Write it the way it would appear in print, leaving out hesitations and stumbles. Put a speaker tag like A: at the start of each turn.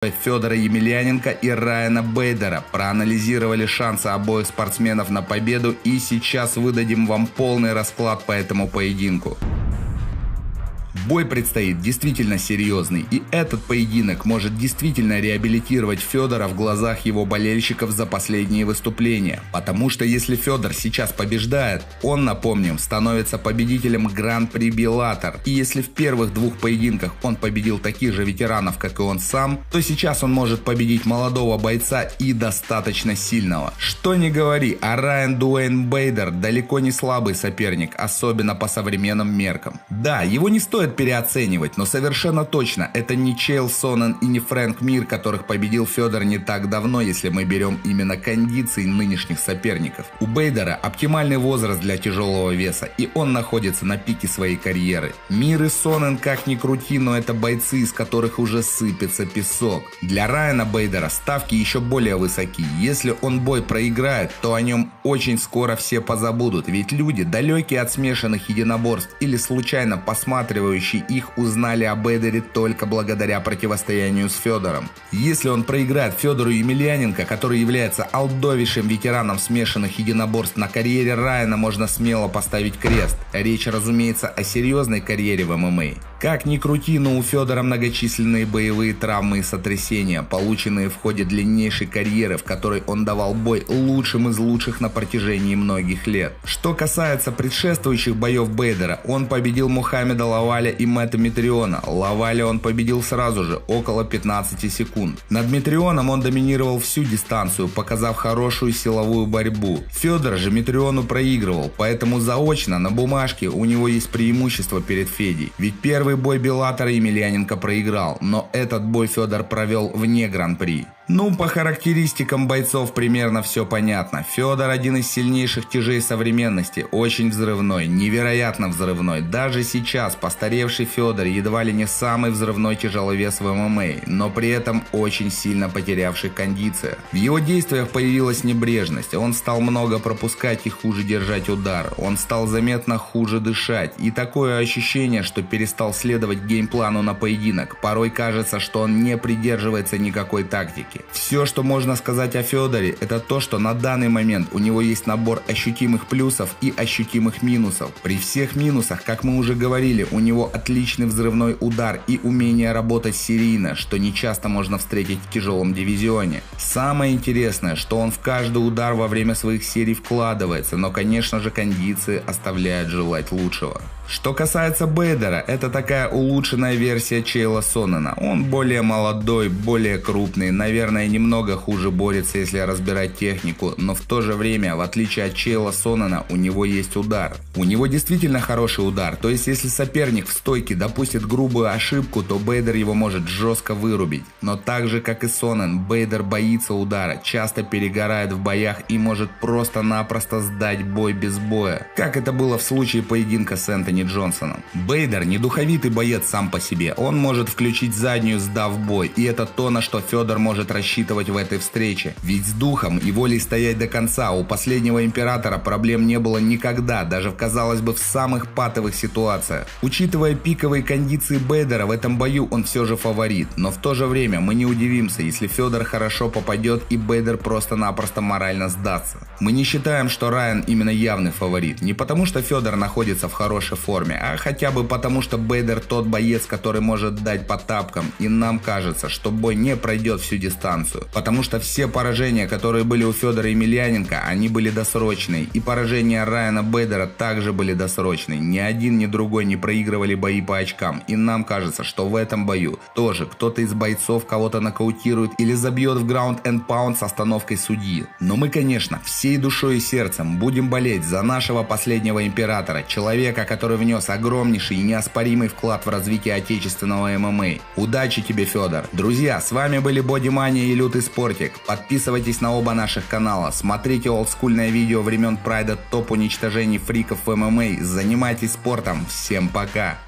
A: Федора Емельяненко и Райана Бейдера, проанализировали шансы обоих спортсменов на победу и сейчас выдадим вам полный расклад по этому поединку. Бой предстоит действительно серьезный, и этот поединок может действительно реабилитировать Федора в глазах его болельщиков за последние выступления. Потому что если Федор сейчас побеждает, он, напомним, становится победителем Гран-при Беллатор. И если в первых двух поединках он победил таких же ветеранов, как и он сам, то сейчас он может победить молодого бойца и достаточно сильного. Что ни говори, а Райан Дуэйн Бейдер далеко не слабый соперник, особенно по современным меркам. Да, его не стоит переоценивать, но совершенно точно это не Чейл Сонен и не Фрэнк Мир, которых победил Федор не так давно, если мы берем именно кондиции нынешних соперников. У Бейдера оптимальный возраст для тяжелого веса, и он находится на пике своей карьеры. Мир и Сонен, как ни крути, но это бойцы, из которых уже сыпется песок. Для Райана Бейдера ставки еще более высоки. Если он бой проиграет, то о нем очень скоро все позабудут, ведь люди, далекие от смешанных единоборств или случайно посматривающие их, узнали о Бейдере только благодаря противостоянию с Федором. Если он проиграет Федору Емельяненко, который является олдовейшим ветераном смешанных единоборств, на карьере Райана можно смело поставить крест. Речь, разумеется, о серьезной карьере в ММА. Как ни крути, но у Федора многочисленные боевые травмы и сотрясения, полученные в ходе длиннейшей карьеры, в которой он давал бой лучшим из лучших на протяжении многих лет. Что касается предшествующих боев Бейдера, он победил Мухаммеда Лаваля и Мэтта Митриона. Лаваля он победил сразу же, около 15 секунд. Над Митрионом он доминировал всю дистанцию, показав хорошую силовую борьбу. Федор же Митриону проигрывал, поэтому заочно на бумажке у него есть преимущество перед Федей. Ведь первый бой Беллатора Емельяненко проиграл, но этот бой Федор провел вне Гран-при. Ну, по характеристикам бойцов примерно все понятно. Федор один из сильнейших тяжей современности, очень взрывной, невероятно взрывной. Даже сейчас постаревший Федор едва ли не самый взрывной тяжеловес в ММА, но при этом очень сильно потерявший кондицию. В его действиях появилась небрежность, он стал много пропускать и хуже держать удар, он стал заметно хуже дышать, и такое ощущение, что перестал следовать геймплану на поединок. Порой кажется, что он не придерживается никакой тактики. Все, что можно сказать о Федоре, это то, что на данный момент у него есть набор ощутимых плюсов и ощутимых минусов. При всех минусах, как мы уже говорили, у него отличный взрывной удар и умение работать серийно, что не часто можно встретить в тяжелом дивизионе. Самое интересное, что он в каждый удар во время своих серий вкладывается, но, конечно же, кондиции оставляют желать лучшего. Что касается Бейдера, это такая улучшенная версия Чейла Сонена. Он более молодой, более крупный, наверное, немного хуже борется, если разбирать технику, но в то же время, в отличие от Чейла Сонена, у него есть удар. У него действительно хороший удар, то есть если соперник в стойке допустит грубую ошибку, то Бейдер его может жестко вырубить. Но так же, как и Сонен, Бейдер боится удара, часто перегорает в боях и может просто-напросто сдать бой без боя, как это было в случае поединка с Энтони Джонсоном. Бейдер не духовитый боец сам по себе, он может включить заднюю, сдав бой, и это то, на что Федор может рассчитывать в этой встрече. Ведь с духом и волей стоять до конца у последнего императора проблем не было никогда, даже казалось бы в самых патовых ситуациях. Учитывая пиковые кондиции Бейдера, в этом бою он все же фаворит, но в то же время мы не удивимся, если Федор хорошо попадет и Бейдер просто-напросто морально сдастся. Мы не считаем, что Райан именно явный фаворит, не потому что Федор находится в хорошей форме, а хотя бы потому, что Бейдер тот боец, который может дать по тапкам, и нам кажется, что бой не пройдет всю дистанцию, потому что все поражения, которые были у Федора Емельяненко, они были досрочные, и поражения Райана Бейдера также были досрочные, ни один, ни другой не проигрывали бои по очкам, и нам кажется, что в этом бою тоже кто-то из бойцов кого-то нокаутирует или забьет в ground and pound с остановкой судьи. Но мы, конечно, всей душой и сердцем будем болеть за нашего последнего императора, человека, который внес огромнейший и неоспоримый вклад в развитие отечественного ММА. Удачи тебе, Федор! Друзья, с вами были Бодимания и Лютый Спортик. Подписывайтесь на оба наших канала, смотрите олдскульное видео времен Прайда, топ уничтожений фриков в ММА, занимайтесь спортом. Всем пока!